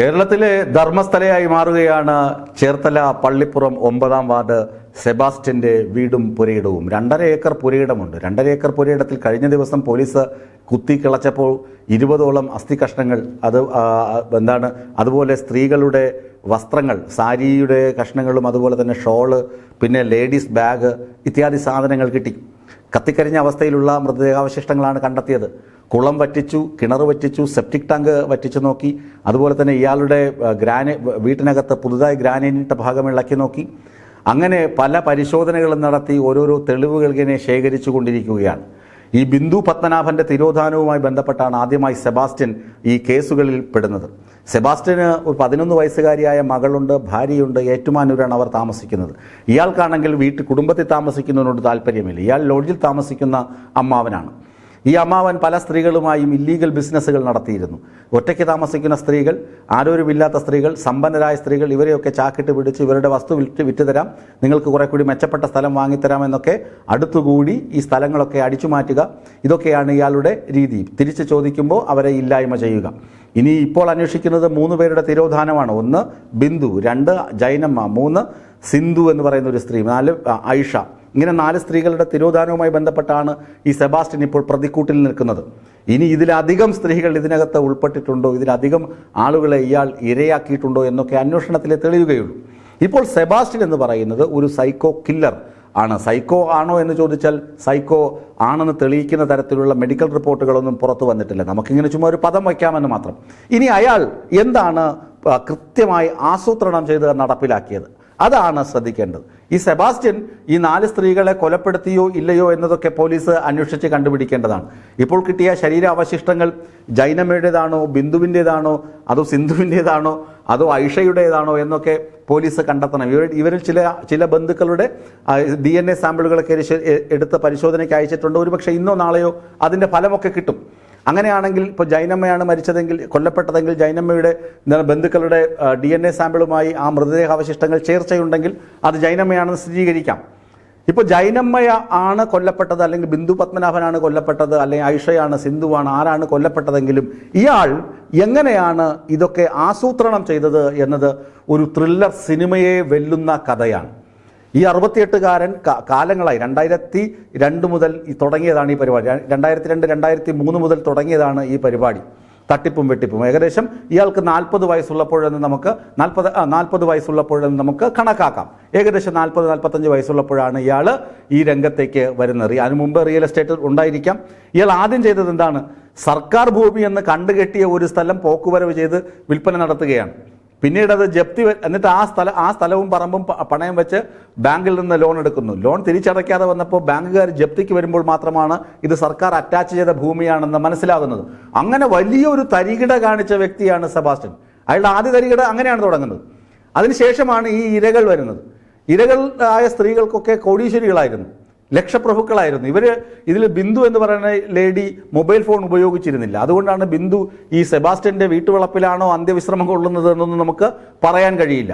കേരളത്തിലെ ധർമ്മസ്ഥലയായി മാറുകയാണ് ചേർത്തല പള്ളിപ്പുറം 9-ാം വാർഡ് സെബാസ്റ്റ്യന്റെ വീടും പുരയിടവും. 2.5 ഏക്കർ പുരയിടമുണ്ട്. 2.5 ഏക്കർ പുരയിടത്തിൽ കഴിഞ്ഞ ദിവസം പോലീസ് കുത്തിക്കിളച്ചപ്പോൾ 20ഓളം അസ്ഥി കഷ്ണങ്ങൾ, അതുപോലെ സ്ത്രീകളുടെ വസ്ത്രങ്ങൾ, സാരിയുടെ കഷ്ണങ്ങളും അതുപോലെ തന്നെ ഷോള്, പിന്നെ ലേഡീസ് ബാഗ് ഇത്യാദി സാധനങ്ങൾ കിട്ടി. കത്തിക്കരിഞ്ഞ അവസ്ഥയിലുള്ള മൃതദേഹാവശിഷ്ടങ്ങളാണ് കണ്ടെത്തിയത്. കുളം വറ്റിച്ചു, കിണർ വറ്റിച്ചു, സെപ്റ്റിക് ടാങ്ക് വറ്റിച്ചു നോക്കി. അതുപോലെ തന്നെ ഇയാളുടെ വീട്ടിനകത്ത് പുതുതായി ഗ്രാനൈറ്റിട്ട ഭാഗം ഇളക്കി നോക്കി. അങ്ങനെ പല പരിശോധനകളും നടത്തി ഓരോരോ തെളിവുകൾ ഇങ്ങനെ ശേഖരിച്ചു കൊണ്ടിരിക്കുകയാണ്. ഈ ബിന്ദു പത്മനാഭന്റെ തിരോധാനവുമായി ബന്ധപ്പെട്ടാണ് ആദ്യമായി സെബാസ്റ്റ്യൻ ഈ കേസുകളിൽ പെടുന്നത്. സെബാസ്റ്റ്യന് ഒരു 11 വയസ്സുകാരിയായ മകളുണ്ട്, ഭാര്യയുണ്ട്. ഏറ്റുമാനൂരാണ് അവർ താമസിക്കുന്നത്. ഇയാൾക്കാണെങ്കിൽ കുടുംബത്തിൽ താമസിക്കുന്നതിനോട് താല്പര്യമില്ല. ഇയാൾ ലോഡ്ജിൽ താമസിക്കുന്ന അമ്മാവനാണ്. ഈ അമ്മാവൻ പല സ്ത്രീകളുമായും ഇല്ലീഗൽ ബിസിനസ്സുകൾ നടത്തിയിരുന്നു. ഒറ്റയ്ക്ക് താമസിക്കുന്ന സ്ത്രീകൾ, ആരോരുമില്ലാത്ത സ്ത്രീകൾ, സമ്പന്നരായ സ്ത്രീകൾ, ഇവരെയൊക്കെ ചാക്കിട്ട് പിടിച്ച് ഇവരുടെ വസ്തു വിറ്റ് തരാം, നിങ്ങൾക്ക് കുറെ കൂടി മെച്ചപ്പെട്ട സ്ഥലം വാങ്ങിത്തരാമെന്നൊക്കെ അടുത്തുകൂടി ഈ സ്ഥലങ്ങളൊക്കെ അടിച്ചു മാറ്റുക. ഇതൊക്കെയാണ് ഇയാളുടെ രീതി. തിരിച്ച് ചോദിക്കുമ്പോൾ അവരെ ഇല്ലായ്മ ചെയ്യുക. ഇനി ഇപ്പോൾ അന്വേഷിക്കുന്നത് 3 പേരുടെ തിരോധാനമാണ്. 1 ബിന്ദു, 2 ജൈനമ്മ, 3 സിന്ധു എന്ന് പറയുന്ന ഒരു സ്ത്രീ, 4 ഐഷ. ഇങ്ങനെ 4 സ്ത്രീകളുടെ തിരോധാനവുമായി ബന്ധപ്പെട്ടാണ് ഈ സെബാസ്റ്റ്യൻ ഇപ്പോൾ പ്രതിക്കൂട്ടിൽ നിൽക്കുന്നത്. ഇനി ഇതിലധികം സ്ത്രീകൾ ഇതിനകത്ത് ഉൾപ്പെട്ടിട്ടുണ്ടോ, ഇതിലധികം ആളുകളെ ഇയാൾ ഇരയാക്കിയിട്ടുണ്ടോ എന്നൊക്കെ അന്വേഷണത്തിലെ തെളിയുകയുള്ളൂ. ഇപ്പോൾ സെബാസ്റ്റ്യൻ എന്ന് പറയുന്നത് ഒരു സൈക്കോ കില്ലർ ആണ്. സൈക്കോ ആണോ എന്ന് ചോദിച്ചാൽ സൈക്കോ ആണെന്ന് തെളിയിക്കുന്ന തരത്തിലുള്ള മെഡിക്കൽ റിപ്പോർട്ടുകളൊന്നും പുറത്തു വന്നിട്ടില്ല. നമുക്കിങ്ങനെ ചുമ്മാ ഒരു പദം വയ്ക്കാമെന്ന് മാത്രം. ഇനി അയാൾ എന്താണ് കൃത്യമായി ആസൂത്രണം ചെയ്ത് നടപ്പിലാക്കിയത്, അതാണ് ശ്രദ്ധിക്കേണ്ടത്. ഈ സെബാസ്റ്റ്യൻ ഈ 4 സ്ത്രീകളെ കൊലപ്പെടുത്തിയോ ഇല്ലയോ എന്നതൊക്കെ പോലീസ് അന്വേഷിച്ച് കണ്ടുപിടിക്കേണ്ടതാണ്. ഇപ്പോൾ കിട്ടിയ ശരീരാവശിഷ്ടങ്ങൾ ജൈനമ്മയുടേതാണോ, ബിന്ദുവിൻ്റേതാണോ, അതോ സിന്ധുവിൻ്റേതാണോ, അതോ ഐഷയുടേതാണോ എന്നൊക്കെ പോലീസ് കണ്ടെത്തണം. ഇവരിൽ ചില ബന്ധുക്കളുടെ DNA സാമ്പിളുകളൊക്കെ എടുത്ത് പരിശോധനയ്ക്ക് അയച്ചിട്ടുണ്ട്. ഒരുപക്ഷെ ഇന്നോ നാളെയോ അതിൻ്റെ ഫലമൊക്കെ കിട്ടും. അങ്ങനെയാണെങ്കിൽ ഇപ്പോൾ ജൈനമ്മയാണ് കൊല്ലപ്പെട്ടതെങ്കിൽ ജൈനമ്മയുടെ ബന്ധുക്കളുടെ DNA സാമ്പിളുമായി ആ മൃതദേഹാവശിഷ്ടങ്ങൾ ചേർച്ചയുണ്ടെങ്കിൽ അത് ജൈനമ്മയാണെന്ന് സ്ഥിരീകരിക്കാം. ഇപ്പോൾ ജൈനമ്മ ആണ് കൊല്ലപ്പെട്ടത്, അല്ലെങ്കിൽ ബിന്ദു പത്മനാഭനാണ് കൊല്ലപ്പെട്ടത്, അല്ലെങ്കിൽ ഐഷയാണ്, സിന്ധുവാണ്, ആരാണ് കൊല്ലപ്പെട്ടതെങ്കിലും ഇയാൾ എങ്ങനെയാണ് ഇതൊക്കെ ആസൂത്രണം ചെയ്തത് എന്നത് ഒരു ത്രില്ലർ സിനിമയെ വെല്ലുന്ന കഥയാണ്. ഈ 68കാരൻ കാലങ്ങളായി 2002 മുതൽ തുടങ്ങിയതാണ് ഈ പരിപാടി. 2002-2003 മുതൽ തുടങ്ങിയതാണ് ഈ പരിപാടി, തട്ടിപ്പും വെട്ടിപ്പും. ഏകദേശം ഇയാൾക്ക് 40 വയസ്സുള്ളപ്പോഴെന്ന് നമുക്ക് കണക്കാക്കാം. ഏകദേശം 40-45 വയസ്സുള്ളപ്പോഴാണ് ഇയാൾ ഈ രംഗത്തേക്ക് വരുന്നത്. അതിനു മുമ്പ് റിയൽ എസ്റ്റേറ്റ് ഉണ്ടായിരിക്കാം. ഇയാൾ ആദ്യം ചെയ്തത് എന്താണ്? സർക്കാർ ഭൂമി എന്ന് കണ്ടുകെട്ടിയ ഒരു സ്ഥലം പോക്കുവരവ് ചെയ്ത് വിൽപ്പന നടത്തുകയാണ്. പിന്നീട് അത് ജപ്തി, എന്നിട്ട് ആ സ്ഥലവും പറമ്പും പണയം വെച്ച് ബാങ്കിൽ നിന്ന് ലോൺ എടുക്കുന്നു. ലോൺ തിരിച്ചടയ്ക്കാതെ വന്നപ്പോൾ ബാങ്കുകാർ ജപ്തിക്ക് വരുമ്പോൾ മാത്രമാണ് ഇത് സർക്കാർ അറ്റാച്ച് ചെയ്ത ഭൂമിയാണെന്ന് മനസ്സിലാകുന്നത്. അങ്ങനെ വലിയൊരു തരികിട കാണിച്ച വ്യക്തിയാണ് സെബാസ്റ്റ്യൻ. അയാളുടെ ആദ്യ തരികിട അങ്ങനെയാണ് തുടങ്ങുന്നത്. അതിനുശേഷമാണ് ഈ ഇരകൾ വരുന്നത്. ഇരകളായ സ്ത്രീകൾക്കൊക്കെ കോടീശ്വരികളായിരുന്നു, ലക്ഷപ്രഭുക്കളായിരുന്നു. ഇതിൽ ബിന്ദു എന്ന് പറയുന്ന ലേഡി മൊബൈൽ ഫോൺ ഉപയോഗിച്ചിരുന്നില്ല. അതുകൊണ്ടാണ് ബിന്ദു ഈ സെബാസ്റ്റ്യന്റെ വീട്ടുവളപ്പിലാണോ അന്ത്യവിശ്രമം കൊള്ളുന്നത് എന്നൊന്നും നമുക്ക് പറയാൻ കഴിയില്ല.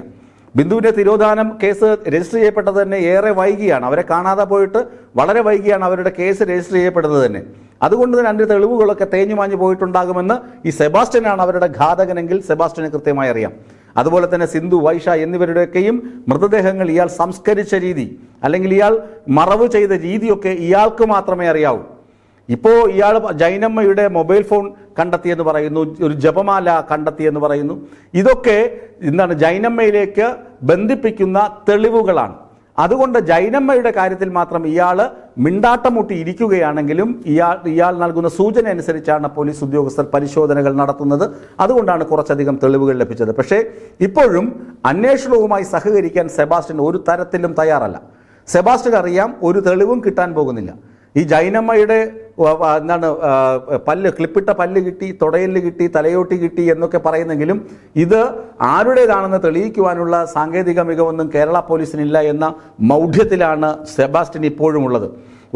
ബിന്ദുവിന്റെ തിരോധാനം കേസ് രജിസ്റ്റർ ചെയ്യപ്പെട്ടത് തന്നെ ഏറെ വൈകിയാണ്. അവരെ കാണാതെ പോയിട്ട് വളരെ വൈകിയാണ് അവരുടെ കേസ് രജിസ്റ്റർ ചെയ്യപ്പെടുന്നത് തന്നെ. അതുകൊണ്ട് തന്നെ അതിൻ്റെ തെളിവുകളൊക്കെ തേഞ്ഞുമാഞ്ഞു പോയിട്ടുണ്ടാകുമെന്ന് ഈ സെബാസ്റ്റ്യനാണ് അവരുടെ ഘാതകനെങ്കിൽ സെബാസ്റ്റ്യന് കൃത്യമായി അറിയാം. അതുപോലെ തന്നെ സിന്ധു, വൈഷ എന്നിവരുടെയൊക്കെയും മൃതദേഹങ്ങൾ ഇയാൾ സംസ്കരിച്ച രീതി, അല്ലെങ്കിൽ ഇയാൾ മറവ് ചെയ്ത രീതിയൊക്കെ ഇയാൾക്ക് മാത്രമേ അറിയാവൂ. ഇപ്പോൾ ഇയാൾ ജൈനമ്മയുടെ മൊബൈൽ ഫോൺ കണ്ടെത്തിയെന്ന് പറയുന്നു, ഒരു ജപമാല കണ്ടെത്തിയെന്ന് പറയുന്നു. ഇതൊക്കെ ജൈനമ്മയിലേക്ക് ബന്ധിപ്പിക്കുന്ന തെളിവുകളാണ്. അതുകൊണ്ട് ജൈനമ്മയുടെ കാര്യത്തിൽ മാത്രം ഇയാൾ മിണ്ടാട്ടം മുട്ടി ഇരിക്കുകയാണെങ്കിലും ഇയാൾ നൽകുന്ന സൂചന അനുസരിച്ചാണ് പോലീസ് ഉദ്യോഗസ്ഥർ പരിശോധനകൾ നടത്തുന്നത്. അതുകൊണ്ടാണ് കുറച്ചധികം തെളിവുകൾ ലഭിച്ചത്. പക്ഷേ ഇപ്പോഴും അന്വേഷണവുമായി സഹകരിക്കാൻ സെബാസ്റ്റ്യൻ ഒരു തരത്തിലും തയ്യാറല്ല. സെബാസ്റ്റ്യൻ അറിയാം ഒരു തെളിവും കിട്ടാൻ പോകുന്നില്ല. ഈ ജൈനമ്മയുടെ ക്ലിപ്പിട്ട പല്ല് കിട്ടി, തുടയല് കിട്ടി, തലയോട്ടി കിട്ടി എന്നൊക്കെ പറയുന്നെങ്കിലും ഇത് ആരുടേതാണെന്ന് തെളിയിക്കുവാനുള്ള സാങ്കേതിക മികവൊന്നും കേരള പോലീസിനില്ല എന്ന മൗഢ്യത്തിലാണ് സെബാസ്റ്റ്യൻ ഇപ്പോഴും ഉള്ളത്.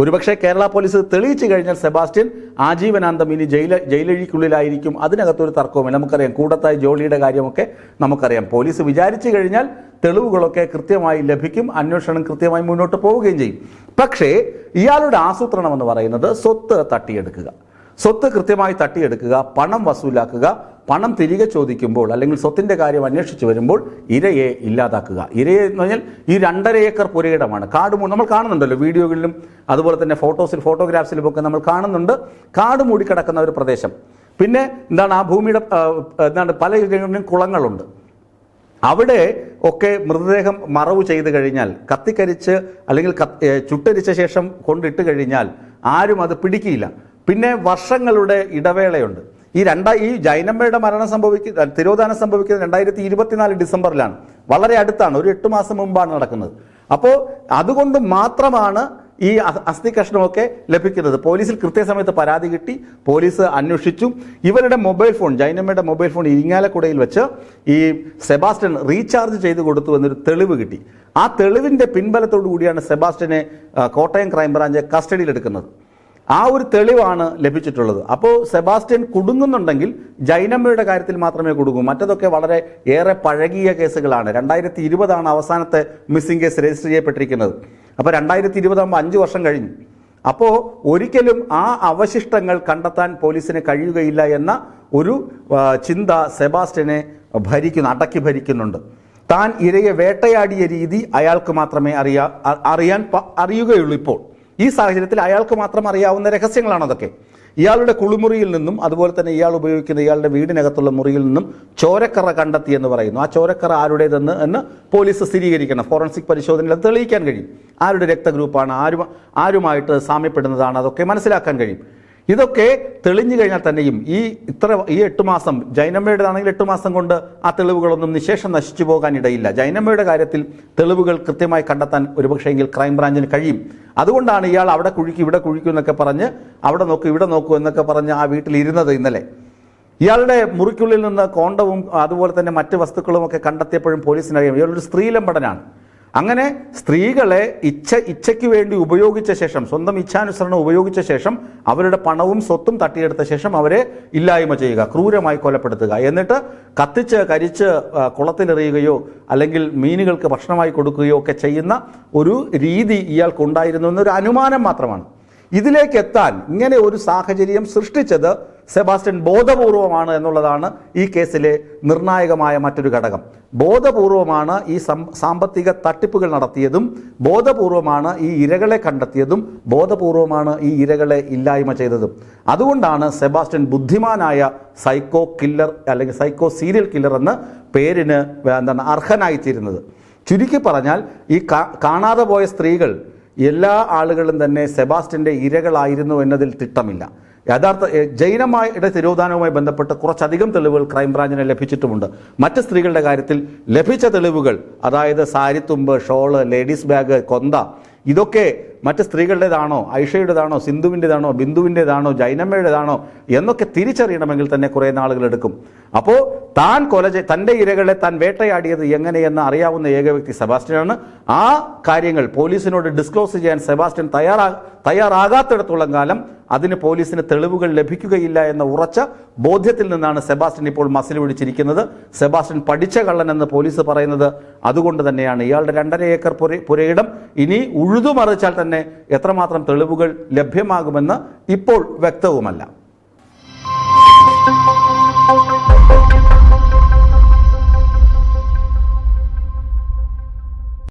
ഒരുപക്ഷെ കേരള പോലീസ് തെളിയിച്ചു കഴിഞ്ഞാൽ സെബാസ്റ്റ്യൻ ആജീവനാന്തം ഇനി ജയിലഴിക്കുള്ളിലായിരിക്കും. അതിനകത്തൊരു തർക്കവുമില്ല. നമുക്കറിയാം കൂടത്തായി ജോളിയുടെ കാര്യമൊക്കെ നമുക്കറിയാം. പോലീസ് വിചാരിച്ചു കഴിഞ്ഞാൽ തെളിവുകളൊക്കെ കൃത്യമായി ലഭിക്കും, അന്വേഷണം കൃത്യമായി മുന്നോട്ട് പോവുകയും ചെയ്യും. പക്ഷേ ഇയാളുടെ ആസൂത്രണം എന്ന് പറയുന്നത് സ്വത്ത് തട്ടിയെടുക്കുക. സ്വത്ത് കൃത്യമായി തട്ടിയെടുക്കുക, പണം വസൂലാക്കുക, പണം തിരികെ ചോദിക്കുമ്പോൾ അല്ലെങ്കിൽ സ്വത്തിൻ്റെ കാര്യം അന്വേഷിച്ച് വരുമ്പോൾ ഇരയെ ഇല്ലാതാക്കുക. ഇരയെ എന്ന് പറഞ്ഞാൽ ഈ 2.5 ഏക്കർ പുരയിടമാണ്. കാട് നമ്മൾ കാണുന്നുണ്ടല്ലോ വീഡിയോകളിലും അതുപോലെ തന്നെ ഫോട്ടോഗ്രാഫ്സിലും ഒക്കെ നമ്മൾ കാണുന്നുണ്ട്. കാട് മൂടിക്കിടക്കുന്ന ഒരു പ്രദേശം. പിന്നെ എന്താണ് ആ ഭൂമിയുടെ പല ഇടങ്ങളിലും കുളങ്ങളുണ്ട്. അവിടെ ഒക്കെ മൃതദേഹം മറവ് ചെയ്ത് കഴിഞ്ഞാൽ, കത്തിക്കരിച്ച് അല്ലെങ്കിൽ ചുട്ടരിച്ച ശേഷം കൊണ്ടിട്ട് കഴിഞ്ഞാൽ ആരും അത് പിടിക്കില്ല. പിന്നെ വർഷങ്ങളുടെ ഇടവേളയുണ്ട്. ഈ ജൈനമ്മയുടെ തിരോധാനം സംഭവിക്കുന്നത് 2024 ഡിസംബറിലാണ്. വളരെ അടുത്താണ്, ഒരു 8 മാസം മുമ്പാണ് നടക്കുന്നത്. അപ്പോൾ അതുകൊണ്ട് മാത്രമാണ് ഈ അസ്ഥി കഷ്ണമൊക്കെ ലഭിക്കുന്നത്. പോലീസിൽ കൃത്യസമയത്ത് പരാതി കിട്ടി, പോലീസ് അന്വേഷിച്ചു. ഇവരുടെ മൊബൈൽ ഫോൺ, ജൈനമ്മയുടെ മൊബൈൽ ഫോൺ ഇരിങ്ങാലക്കുടയിൽ വെച്ച് ഈ സെബാസ്റ്റ്യൻ റീചാർജ് ചെയ്ത് കൊടുത്തു എന്നൊരു തെളിവ് കിട്ടി. ആ തെളിവിൻ്റെ പിൻബലത്തോടു കൂടിയാണ് സെബാസ്റ്റ്യനെ കോട്ടയം ക്രൈംബ്രാഞ്ച് കസ്റ്റഡിയിലെടുക്കുന്നത്. ആ ഒരു തെളിവാണ് ലഭിച്ചിട്ടുള്ളത്. അപ്പോൾ സെബാസ്റ്റ്യൻ കുടുങ്ങുന്നുണ്ടെങ്കിൽ ജൈനമ്മയുടെ കാര്യത്തിൽ മാത്രമേ കുടുങ്ങൂ. മറ്റതൊക്കെ വളരെ ഏറെ പഴകിയ കേസുകളാണ്. 2020 അവസാനത്തെ മിസ്സിംഗ് കേസ് രജിസ്റ്റർ ചെയ്യപ്പെട്ടിരിക്കുന്നത്. അപ്പോൾ 2020 ആകുമ്പോൾ 5 വർഷം കഴിഞ്ഞു. അപ്പോൾ ഒരിക്കലും ആ അവശിഷ്ടങ്ങൾ കണ്ടെത്താൻ പോലീസിന് കഴിയുകയില്ല എന്ന ഒരു ചിന്ത സെബാസ്റ്റ്യനെ അടക്കി ഭരിക്കുന്നുണ്ട്. താൻ ഇരയെ വേട്ടയാടിയ രീതി അയാൾക്ക് മാത്രമേ അറിയുകയുള്ളൂ. ഇപ്പോൾ ഈ സാഹചര്യത്തിൽ അയാൾക്ക് മാത്രം അറിയാവുന്ന രഹസ്യങ്ങളാണ് അതൊക്കെ. ഇയാളുടെ കുളിമുറിയിൽ നിന്നും അതുപോലെ തന്നെ ഇയാളുടെ വീടിനകത്തുള്ള മുറിയിൽ നിന്നും ചോരക്കറ കണ്ടെത്തിയെന്ന് പറയുന്നു. ആ ചോരക്കറ ആരുടേതെന്ന് പോലീസ് സ്ഥിരീകരിക്കണം. ഫോറൻസിക് പരിശോധനയിൽ അത് തെളിയിക്കാൻ കഴിയും. ആരുടെ രക്തഗ്രൂപ്പാണ്, ആരുമായിട്ട് സാമ്യപ്പെടുന്നതാണ്, അതൊക്കെ മനസ്സിലാക്കാൻ കഴിയും. ഇതൊക്കെ തെളിഞ്ഞു കഴിഞ്ഞാൽ തന്നെയും ഈ 8 മാസം, ജൈനമ്മയുടേതാണെങ്കിൽ 8 മാസം കൊണ്ട് ആ തെളിവുകളൊന്നും നിശേഷം നശിച്ചു പോകാൻ ഇടയില്ല. ജൈനമ്മയുടെ കാര്യത്തിൽ തെളിവുകൾ കൃത്യമായി കണ്ടെത്താൻ ഒരുപക്ഷെങ്കിൽ ക്രൈംബ്രാഞ്ചിന് കഴിയും. അതുകൊണ്ടാണ് ഇയാൾ അവിടെ കുഴിക്കും ഇവിടെ കുഴിക്കും എന്നൊക്കെ പറഞ്ഞ്, അവിടെ നോക്കൂ ഇവിടെ നോക്കൂ എന്നൊക്കെ പറഞ്ഞ് ആ വീട്ടിൽ ഇരുന്നത്. ഇന്നലെ ഇയാളുടെ മുറിക്കുള്ളിൽ നിന്ന് കോണ്ടവും അതുപോലെ തന്നെ മറ്റ് വസ്തുക്കളും ഒക്കെ കണ്ടെത്തിയപ്പോഴും പോലീസിനറിയാം ഇയാളൊരു സ്ത്രീലമ്പടനാണ്. അങ്ങനെ സ്ത്രീകളെ ഇച്ഛയ്ക്ക് വേണ്ടി ഉപയോഗിച്ച ശേഷം, സ്വന്തം ഇച്ഛാനുസരണം ഉപയോഗിച്ച ശേഷം അവരുടെ പണവും സ്വത്തും തട്ടിയെടുത്ത ശേഷം അവരെ ഇല്ലായ്മ ചെയ്യുക, ക്രൂരമായി കൊലപ്പെടുത്തുക, എന്നിട്ട് കത്തിച്ച് കരിച്ച് കുളത്തിലെറിയുകയോ അല്ലെങ്കിൽ മീനുകൾക്ക് ഭക്ഷണമായി കൊടുക്കുകയോ ഒക്കെ ചെയ്യുന്ന ഒരു രീതി ഇയാൾക്കുണ്ടായിരുന്നു എന്നൊരു അനുമാനം മാത്രമാണ്. ഇതിലേക്ക് എത്താൻ ഇങ്ങനെ ഒരു സാഹചര്യം സൃഷ്ടിച്ചത് സെബാസ്റ്റ്യൻ ബോധപൂർവമാണ് എന്നുള്ളതാണ് ഈ കേസിലെ നിർണായകമായ മറ്റൊരു ഘടകം. ബോധപൂർവമാണ് ഈ സാമ്പത്തിക തട്ടിപ്പുകൾ നടത്തിയതും, ബോധപൂർവമാണ് ഈ ഇരകളെ കണ്ടെത്തിയതും, ബോധപൂർവമാണ് ഈ ഇരകളെ ഇല്ലായ്മ ചെയ്തതും. അതുകൊണ്ടാണ് സെബാസ്റ്റ്യൻ ബുദ്ധിമാനായ സൈക്കോ കില്ലർ അല്ലെങ്കിൽ സൈക്കോ സീരിയൽ കില്ലർ എന്ന പേരിന് അർഹനായിത്തീരുന്നത്. ചുരുക്കി പറഞ്ഞാൽ ഈ കാണാതെ പോയ സ്ത്രീകൾ എല്ലാ ആളുകളും തന്നെ സെബാസ്റ്റ്യൻ്റെ ഇരകളായിരുന്നു എന്നതിൽ തിട്ടമില്ല. യഥാർത്ഥ ജൈനമ്മയുടെ തിരോധാനവുമായി ബന്ധപ്പെട്ട് കുറച്ചധികം തെളിവുകൾ ക്രൈംബ്രാഞ്ചിന് ലഭിച്ചിട്ടുമുണ്ട്. മറ്റ് സ്ത്രീകളുടെ കാര്യത്തിൽ ലഭിച്ച തെളിവുകൾ, അതായത് സാരിത്തുമ്പ്, ഷോള്, ലേഡീസ് ബാഗ്, കൊന്ത, ഇതൊക്കെ മറ്റ് സ്ത്രീകളുടേതാണോ, ഐഷയുടേതാണോ, സിന്ധുവിൻ്റെതാണോ, ബിന്ദുവിൻ്റെതാണോ, ജൈനമ്മയുടേതാണോ എന്നൊക്കെ തിരിച്ചറിയണമെങ്കിൽ തന്നെ കുറേ നാളുകൾ എടുക്കും. അപ്പോൾ തൻ്റെ ഇരകളെ താൻ വേട്ടയാടിയത് എങ്ങനെയെന്ന് അറിയാവുന്ന ഏക വ്യക്തി സെബാസ്റ്റ്യനാണ്. ആ കാര്യങ്ങൾ പോലീസിനോട് ഡിസ്ക്ലോസ് ചെയ്യാൻ സെബാസ്റ്റ്യൻ തയ്യാറാകാത്തിടത്തോളം കാലം അതിന് പോലീസിന് തെളിവുകൾ ലഭിക്കുകയില്ല എന്ന ഉറച്ച ബോധ്യത്തിൽ നിന്നാണ് സെബാസ്റ്റ്യൻ ഇപ്പോൾ മസിൽ പിടിച്ചിരിക്കുന്നത്. സെബാസ്റ്റ്യൻ പഠിച്ച കള്ളനെന്ന് പോലീസ് പറയുന്നത് അതുകൊണ്ട് തന്നെയാണ്. ഇയാളുടെ 2.5 ഏക്കർ പുരയിടം ഇനി ഉഴുതുമറിച്ചാൽ തന്നെ എത്രമാത്രം തെളിവുകൾ ലഭ്യമാകുമെന്ന് ഇപ്പോൾ വ്യക്തവുമല്ല.